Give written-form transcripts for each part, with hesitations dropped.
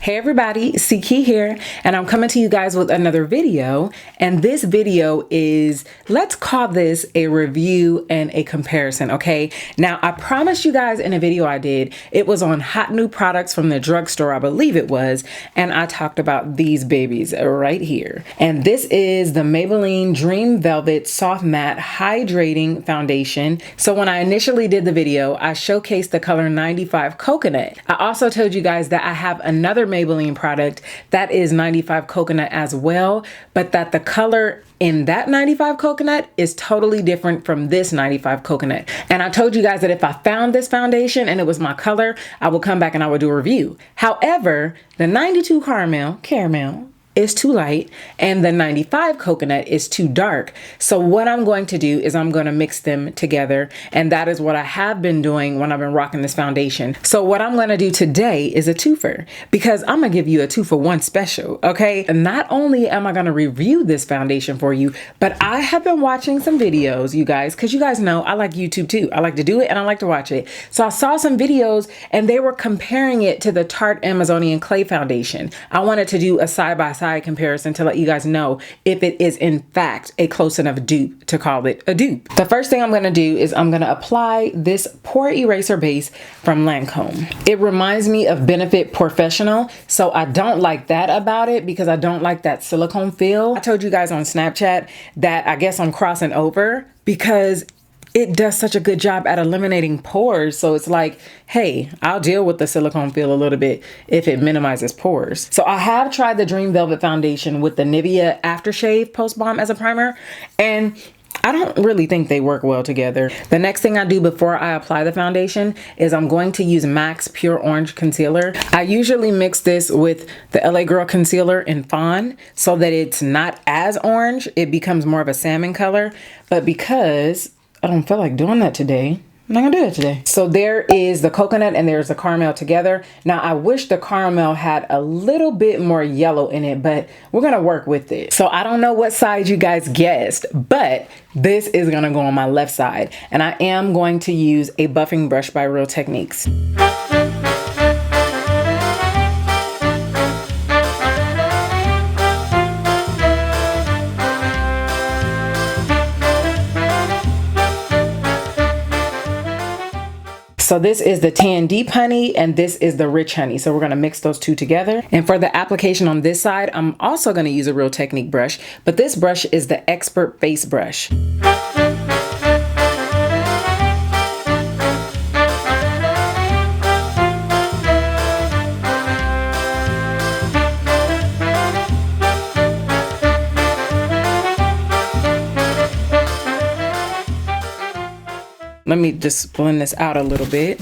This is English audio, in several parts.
Hey everybody, C-Key here, and I'm coming to you guys with another video, and this video is, let's call this a review and a comparison, okay? Now, I promised you guys in a video I did, it was on hot new products from the drugstore, I believe it was, and I talked about these babies right here. And this is the Maybelline Dream Velvet Soft Matte Hydrating Foundation. So when I initially did the video, I showcased the color 95 Coconut. I also told you guys that I have another Maybelline product that is 95 Coconut as well, but that the color in that 95 Coconut is totally different from this 95 Coconut. And I told you guys that if I found this foundation and it was my color, I would come back and I would do a review. However, the 92 Caramel is too light and the 95 Coconut is too dark. So what I'm going to do is I'm going to mix them together, and that is what I have been doing when I've been rocking this foundation. So what I'm going to do today is a twofer, because I'm gonna give you a 2-for-1 special, okay? And not only am I going to review this foundation for you, but I have been watching some videos, you guys, because you guys know I like YouTube too. I like to do it and I like to watch it. So I saw some videos and they were comparing it to the Tarte Amazonian Clay Foundation. I wanted to do a side-by-side comparison to let you guys know if it is in fact a close enough dupe to call it a dupe. The first thing I'm going to do is I'm going to apply this Pore Eraser Base from Lancome. It reminds me of Benefit Professional, so I don't like that about it because I don't like that silicone feel. I told you guys on Snapchat that I guess I'm crossing over because it does such a good job at eliminating pores. So it's like, hey, I'll deal with the silicone feel a little bit if it minimizes pores. So I have tried the Dream Velvet Foundation with the Nivea Aftershave Post Balm as a primer, and I don't really think they work well together. The next thing I do before I apply the foundation is I'm going to use MAC's Pure Orange Concealer. I usually mix this with the LA Girl Concealer in Fawn so that it's not as orange. It becomes more of a salmon color, but because I don't feel like doing that today, I'm not gonna do it today. So there is the coconut and there's the caramel together. Now I wish the caramel had a little bit more yellow in it, but we're gonna work with it. So I don't know what side you guys guessed, but this is gonna go on my left side. And I am going to use a buffing brush by Real Techniques. So this is the Tan Deep Honey and this is the Rich Honey. So we're going to mix those two together. And for the application on this side, I'm also going to use a Real Technique brush, but this brush is the Expert Face Brush. Let me just blend this out a little bit.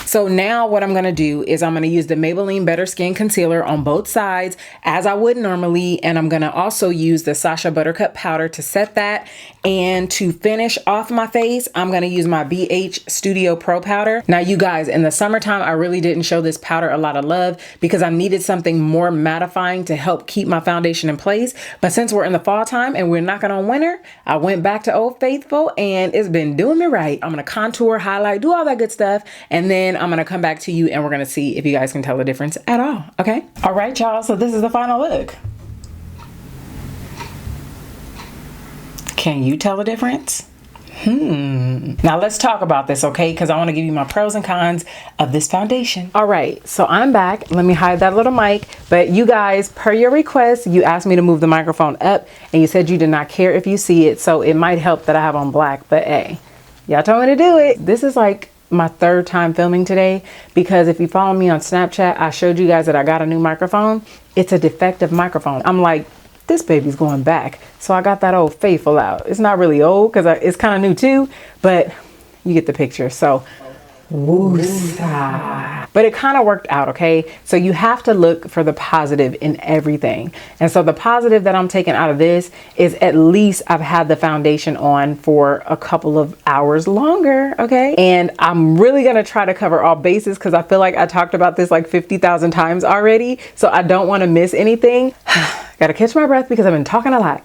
So now what I'm going to do is I'm going to use the Maybelline Better Skin Concealer on both sides as I would normally. And I'm going to also use the Sacha Buttercup powder to set that. And to finish off my face, I'm going to use my BH Studio Pro powder. Now you guys, in the summertime, I really didn't show this powder a lot of love because I needed something more mattifying to help keep my foundation in place. But since we're in the fall time and we're knocking on winter, I went back to Old Faithful and it's been doing me right. I'm going to contour, highlight, do all that good stuff. And then I'm going to come back to you and we're going to see if you guys can tell the difference at all. Okay. All right, y'all. So this is the final look. Can you tell the difference? Now let's talk about this, okay? Because I want to give you my pros and cons of this foundation. All right, so I'm back. Let me hide that little mic. But you guys, per your request, you asked me to move the microphone up and you said you did not care if you see it. So it might help that I have on black, but hey, y'all told me to do it. This is like my third time filming today because if you follow me on Snapchat, I showed you guys that I got a new microphone. It's a defective microphone. I'm like, this baby's going back. So I got that Old Faithful out. It's not really old because it's kind of new too, but you get the picture. So woosah. But it kind of worked out, okay? So you have to look for the positive in everything. And so the positive that I'm taking out of this is at least I've had the foundation on for a couple of hours longer, okay? And I'm really gonna try to cover all bases because I feel like I talked about this like 50,000 times already. So I don't want to miss anything. Gotta catch my breath because I've been talking a lot.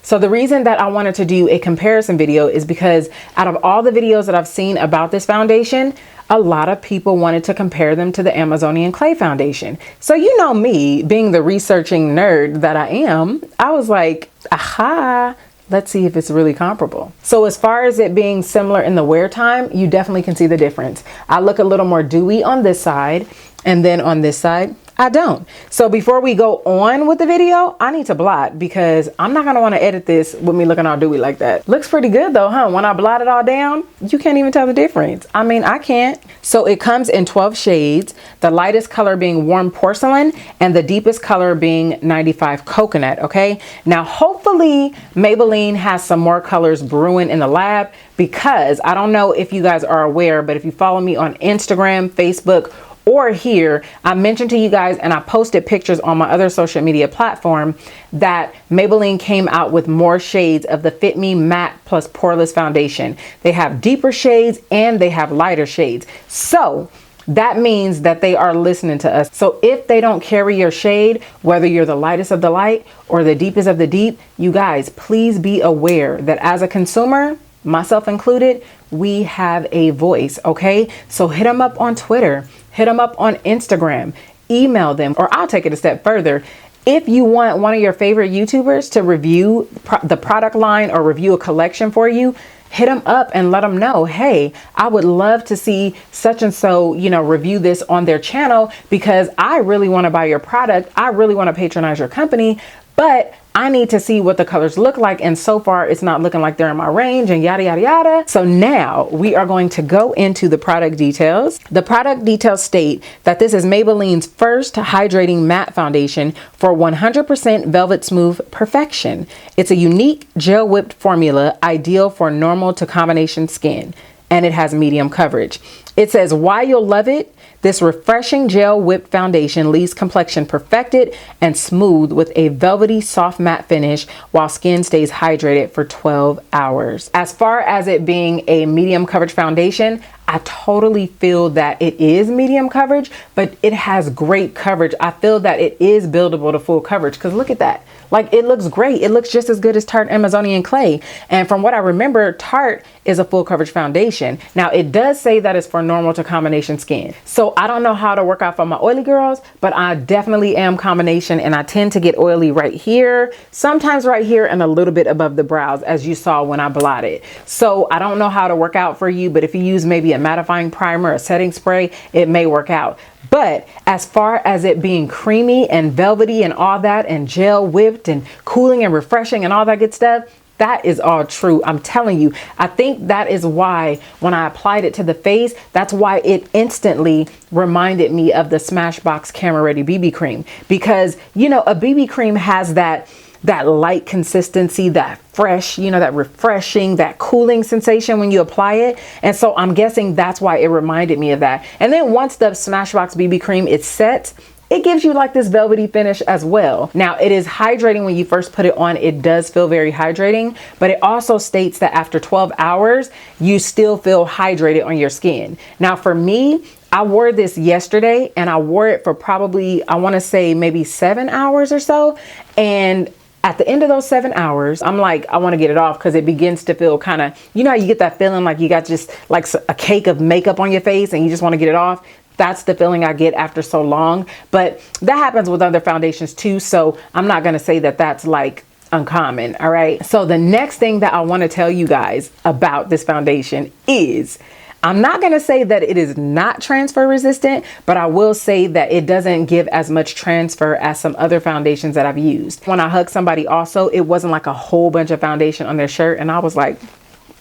So the reason that I wanted to do a comparison video is because out of all the videos that I've seen about this foundation, a lot of people wanted to compare them to the Amazonian Clay Foundation. So you know me, being the researching nerd that I am, I was like, aha, let's see if it's really comparable. So as far as it being similar in the wear time, you definitely can see the difference. I look a little more dewy on this side, and then on this side, I don't. So before we go on with the video, I need to blot because I'm not gonna wanna edit this with me looking all dewy like that. Looks pretty good though, huh? When I blot it all down, you can't even tell the difference. I mean, I can't. So it comes in 12 shades, the lightest color being warm porcelain and the deepest color being 95 coconut, okay? Now, hopefully Maybelline has some more colors brewing in the lab because I don't know if you guys are aware, but if you follow me on Instagram, Facebook, or here, I mentioned to you guys and I posted pictures on my other social media platform that Maybelline came out with more shades of the Fit Me Matte Plus Poreless Foundation. They have deeper shades and they have lighter shades. So that means that they are listening to us. So if they don't carry your shade, whether you're the lightest of the light or the deepest of the deep, you guys, please be aware that as a consumer, myself included, we have a voice, okay? So hit them up on Twitter. Hit them up on Instagram, email them, or I'll take it a step further. If you want one of your favorite YouTubers to review the product line or review a collection for you, hit them up and let them know, hey, I would love to see such and so, you know, review this on their channel because I really want to buy your product. I really want to patronize your company, but I need to see what the colors look like. And so far it's not looking like they're in my range and yada, yada, yada. So now we are going to go into the product details. The product details state that this is Maybelline's first hydrating matte foundation for 100% velvet smooth perfection. It's a unique gel whipped formula ideal for normal to combination skin. And it has medium coverage. It says why you'll love it. This refreshing gel whipped foundation leaves complexion perfected and smooth with a velvety soft matte finish while skin stays hydrated for 12 hours. As far as it being a medium coverage foundation, I totally feel that it is medium coverage, but it has great coverage. I feel that it is buildable to full coverage because look at that. Like, it looks great. It looks just as good as Tarte Amazonian Clay. And from what I remember, Tarte is a full coverage foundation. Now, it does say that it's for normal to combination skin. So I don't know how to work out for my oily girls, but I definitely am combination and I tend to get oily right here, sometimes right here and a little bit above the brows, as you saw when I blotted. So I don't know how to work out for you, but if you use maybe a mattifying primer, a setting spray, it may work out. But as far as it being creamy and velvety and all that and gel whipped and cooling and refreshing and all that good stuff, that is all true. I'm telling you, I think that is why when I applied it to the face, that's why it instantly reminded me of the Smashbox Camera Ready BB cream. Because, you know, a BB cream has that light consistency, that fresh, you know, that refreshing, that cooling sensation when you apply it. And so I'm guessing that's why it reminded me of that. And then once the Smashbox BB cream is set, it gives you like this velvety finish as well. Now, it is hydrating when you first put it on. It does feel very hydrating, but it also states that after 12 hours, you still feel hydrated on your skin. Now, for me, I wore this yesterday and I wore it for probably, I want to say maybe 7 hours or so. And at the end of those 7 hours, I'm like, I want to get it off because it begins to feel kind of, you know, how you get that feeling like you got just like a cake of makeup on your face and you just want to get it off. That's the feeling I get after so long. But that happens with other foundations too. So I'm not going to say that that's like uncommon. All right. So the next thing that I want to tell you guys about this foundation is, I'm not going to say that it is not transfer resistant, but I will say that it doesn't give as much transfer as some other foundations that I've used. When I hugged somebody also, it wasn't like a whole bunch of foundation on their shirt. And I was like,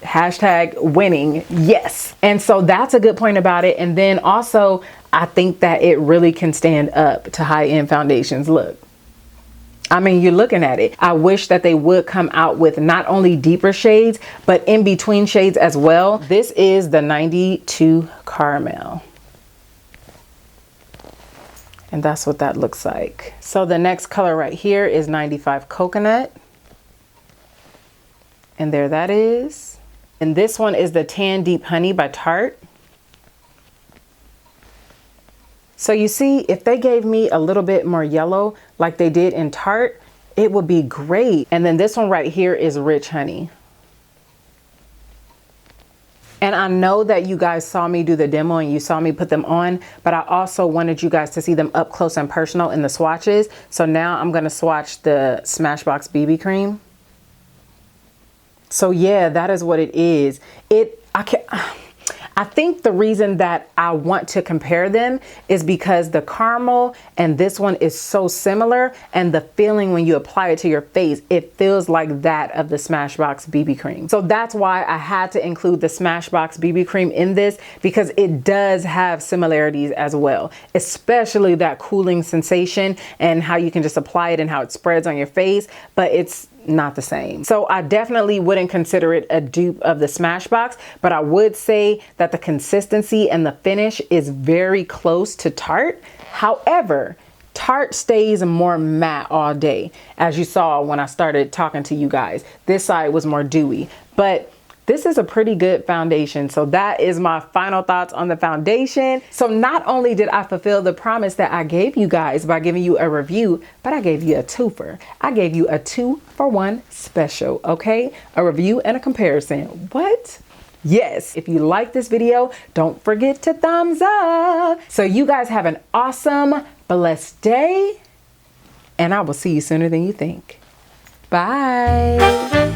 hashtag winning. Yes. And so that's a good point about it. And then also, I think that it really can stand up to high-end foundations. Look. I mean, you're looking at it. I wish that they would come out with not only deeper shades, but in between shades as well. This is the 92 Caramel. And that's what that looks like. So the next color right here is 95 Coconut. And there that is. And this one is the Tan Deep Honey by Tarte. So you see, if they gave me a little bit more yellow like they did in Tarte, it would be great. And then this one right here is Rich Honey. And And I know that you guys saw me do the demo and you saw me put them on, but I also wanted you guys to see them up close and personal in the swatches. So now I'm going to swatch the Smashbox BB cream. So yeah, that is what it is. I think the reason that I want to compare them is because the caramel and this one is so similar, and the feeling when you apply it to your face, it feels like that of the Smashbox BB cream. So that's why I had to include the Smashbox BB cream in this, because it does have similarities as well, especially that cooling sensation and how you can just apply it and how it spreads on your face, but it's not the same. So I definitely wouldn't consider it a dupe of the Smashbox, but I would say that the consistency and the finish is very close to Tarte. However, Tarte stays more matte all day. As you saw when I started talking to you guys, this side was more dewy, but this is a pretty good foundation. So that is my final thoughts on the foundation. So not only did I fulfill the promise that I gave you guys by giving you a review, but I gave you a twofer. I gave you a 2-for-1 special, okay? A review and a comparison. What? Yes. If you like this video, don't forget to thumbs up. So you guys have an awesome, blessed day, and I will see you sooner than you think. Bye.